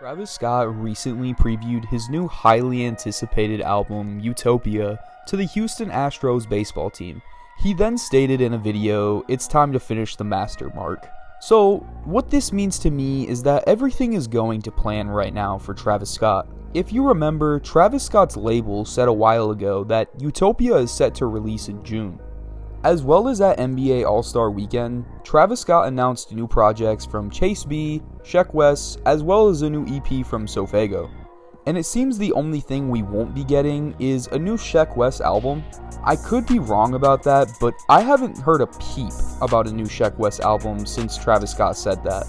Travis Scott recently previewed his new highly anticipated album, Utopia, to the Houston Astros baseball team. He then stated in a video, "It's time to finish the master mark." So, what this means to me is that everything is going to plan right now for Travis Scott. If you remember, Travis Scott's label said a while ago that Utopia is set to release in June. As well as at NBA All-Star Weekend, Travis Scott announced new projects from Chase B, Sheck West, as well as a new EP from Sofego. And it seems the only thing we won't be getting is a new Sheck West album. I could be wrong about that, but I haven't heard a peep about a new Sheck West album since Travis Scott said that.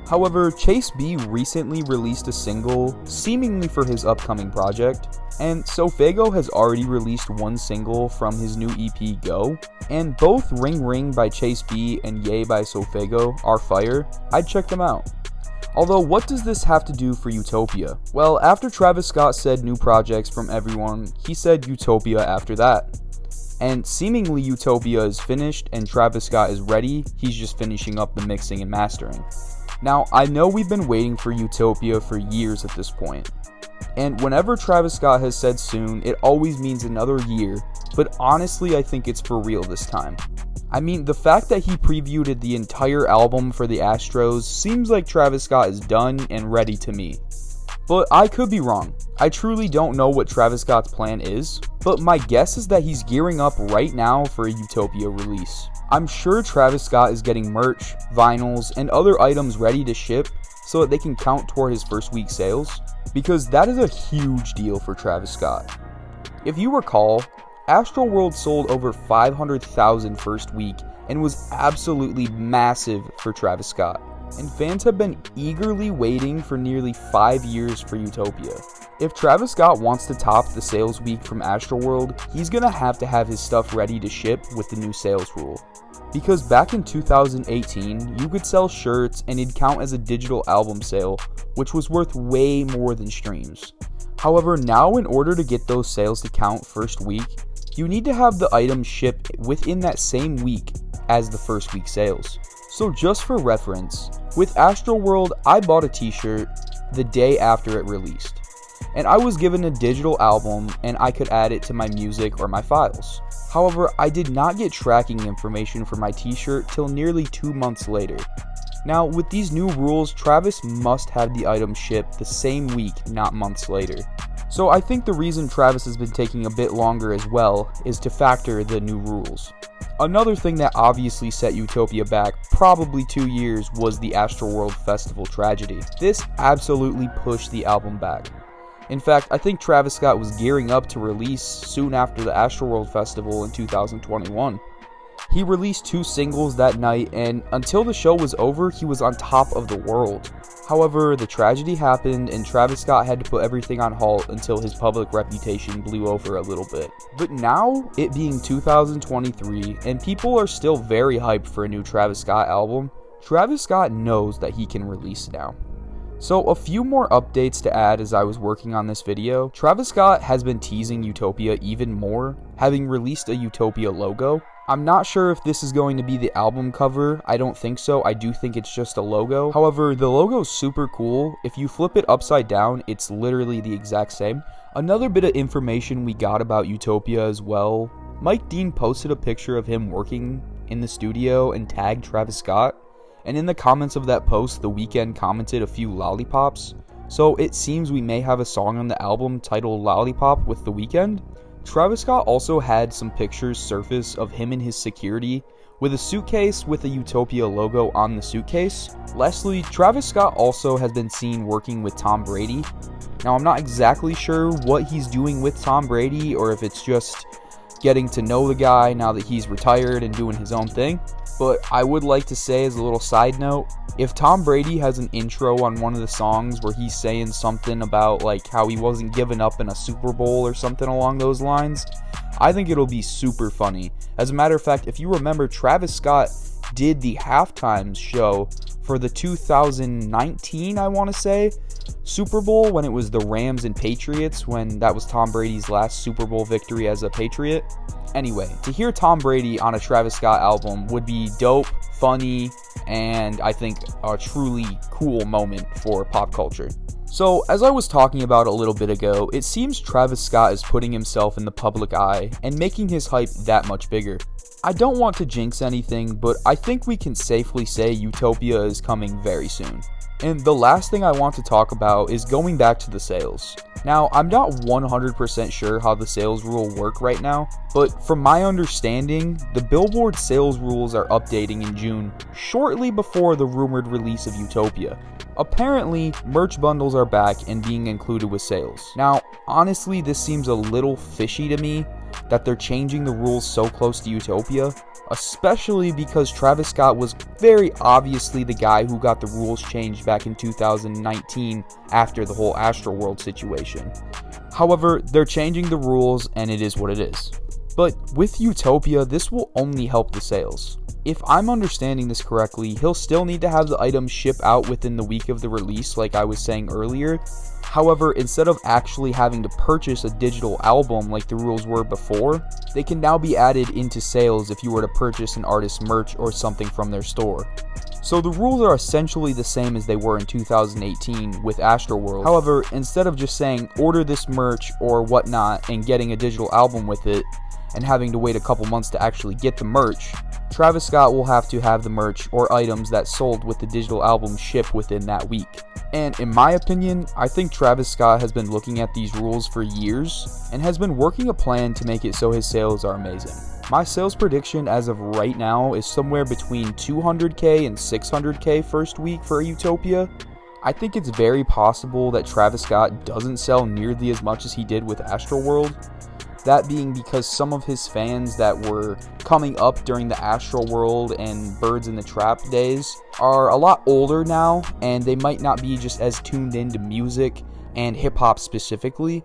However, Chase B recently released a single, seemingly for his upcoming project, and Sofego has already released one single from his new EP, Go, and both Ring Ring by Chase B and Yay by Sofego are fire. I'd check them out. Although, what does this have to do for Utopia? Well, after Travis Scott said new projects from everyone, he said Utopia after that. And seemingly Utopia is finished and Travis Scott is ready, he's just finishing up the mixing and mastering. Now, I know we've been waiting for Utopia for years at this point, and whenever Travis Scott has said soon, it always means another year, but honestly I think it's for real this time. I mean, the fact that he previewed the entire album for the Astros seems like Travis Scott is done and ready to me. But I could be wrong. I truly don't know what Travis Scott's plan is, but my guess is that he's gearing up right now for a Utopia release. I'm sure Travis Scott is getting merch, vinyls, and other items ready to ship so that they can count toward his first week sales, because that is a huge deal for Travis Scott. If you recall, AstroWorld sold over 500,000 first week and was absolutely massive for Travis Scott, and fans have been eagerly waiting for nearly 5 years for Utopia. If Travis Scott wants to top the sales week from AstroWorld, he's gonna have to have his stuff ready to ship with the new sales rule. Because back in 2018, you could sell shirts and it'd count as a digital album sale, which was worth way more than streams. However, now in order to get those sales to count first week, you need to have the item shipped within that same week as the first week sales. So just for reference, with AstroWorld, I bought a t-shirt the day after it released, and I was given a digital album and I could add it to my music or my files. However, I did not get tracking information for my t-shirt till nearly 2 months later. Now, with these new rules, Travis must have the item shipped the same week, not months later. So I think the reason Travis has been taking a bit longer as well is to factor the new rules. Another thing that obviously set Utopia back probably 2 years was the AstroWorld Festival tragedy. This absolutely pushed the album back. In fact, I think Travis Scott was gearing up to release soon after the AstroWorld Festival in 2021. He released 2 singles that night, and until the show was over, he was on top of the world. However, the tragedy happened and Travis Scott had to put everything on halt until his public reputation blew over a little bit. But now, it being 2023, and people are still very hyped for a new Travis Scott album, Travis Scott knows that he can release now. So a few more updates to add as I was working on this video. Travis Scott has been teasing Utopia even more, having released a Utopia logo. I'm not sure if this is going to be the album cover, I don't think so, I do think it's just a logo. However, the logo's super cool. If you flip it upside down, it's literally the exact same. Another bit of information we got about Utopia as well, Mike Dean posted a picture of him working in the studio and tagged Travis Scott. And in the comments of that post, The Weeknd commented a few lollipops. So it seems we may have a song on the album titled Lollipop with The Weeknd. Travis Scott also had some pictures surface of him and his security with a suitcase with a Utopia logo on the suitcase. Lastly, Travis Scott also has been seen working with Tom Brady. Now, I'm not exactly sure what he's doing with Tom Brady or if it's just getting to know the guy now that he's retired and doing his own thing. But I would like to say, as a little side note, if Tom Brady has an intro on one of the songs where he's saying something about like how he wasn't giving up in a Super Bowl or something along those lines, I think it'll be super funny. As a matter of fact, if you remember, Travis Scott did the halftime show for the 2019, I want to say, Super Bowl, when it was the Rams and Patriots, when that was Tom Brady's last Super Bowl victory as a Patriot. Anyway, to hear Tom Brady on a Travis Scott album would be dope, funny, and I think a truly cool moment for pop culture. So, as I was talking about a little bit ago, it seems Travis Scott is putting himself in the public eye and making his hype that much bigger. I don't want to jinx anything, but I think we can safely say Utopia is coming very soon. And the last thing I want to talk about is going back to the sales. Now, I'm not 100% sure how the sales rule work right now, but from my understanding, the Billboard sales rules are updating in June, shortly before the rumored release of Utopia. Apparently, merch bundles are back and being included with sales. Now, honestly, this seems a little fishy to me that they're changing the rules so close to Utopia, especially because Travis Scott was very obviously the guy who got the rules changed back in 2019 after the whole AstroWorld situation. However, they're changing the rules and it is what it is. But with Utopia, this will only help the sales. If I'm understanding this correctly, he'll still need to have the items ship out within the week of the release like I was saying earlier. However, instead of actually having to purchase a digital album like the rules were before, they can now be added into sales if you were to purchase an artist's merch or something from their store. So the rules are essentially the same as they were in 2018 with AstroWorld. However, instead of just saying order this merch or whatnot and getting a digital album with it, and having to wait a couple months to actually get the merch, Travis Scott will have to have the merch or items that sold with the digital album ship within that week. And in my opinion, I think Travis Scott has been looking at these rules for years and has been working a plan to make it so his sales are amazing. My sales prediction as of right now is somewhere between 200k and 600k first week for Utopia. I think it's very possible that Travis Scott doesn't sell nearly as much as he did with AstroWorld. That being because some of his fans that were coming up during the AstroWorld and Birds in the Trap days are a lot older now, and they might not be just as tuned into music and hip-hop specifically.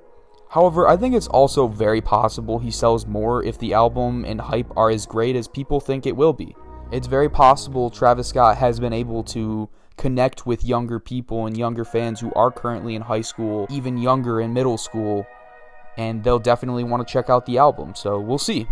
However, I think it's also very possible he sells more if the album and hype are as great as people think it will be. It's very possible Travis Scott has been able to connect with younger people and younger fans who are currently in high school, even younger in middle school, and they'll definitely want to check out the album, so we'll see.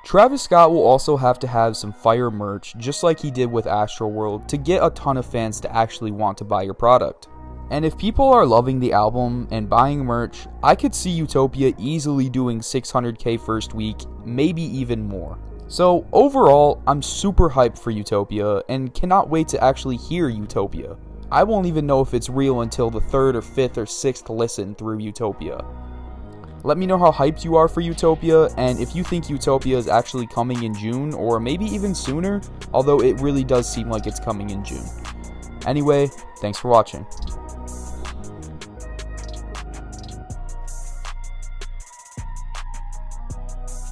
Travis Scott will also have to have some fire merch, just like he did with AstroWorld, to get a ton of fans to actually want to buy your product. And if people are loving the album and buying merch, I could see Utopia easily doing 600k first week, maybe even more. So overall, I'm super hyped for Utopia and cannot wait to actually hear Utopia. I won't even know if it's real until the 3rd or 5th or 6th listen through Utopia. Let me know how hyped you are for Utopia, and if you think Utopia is actually coming in June, or maybe even sooner, although it really does seem like it's coming in June. Anyway, thanks for watching.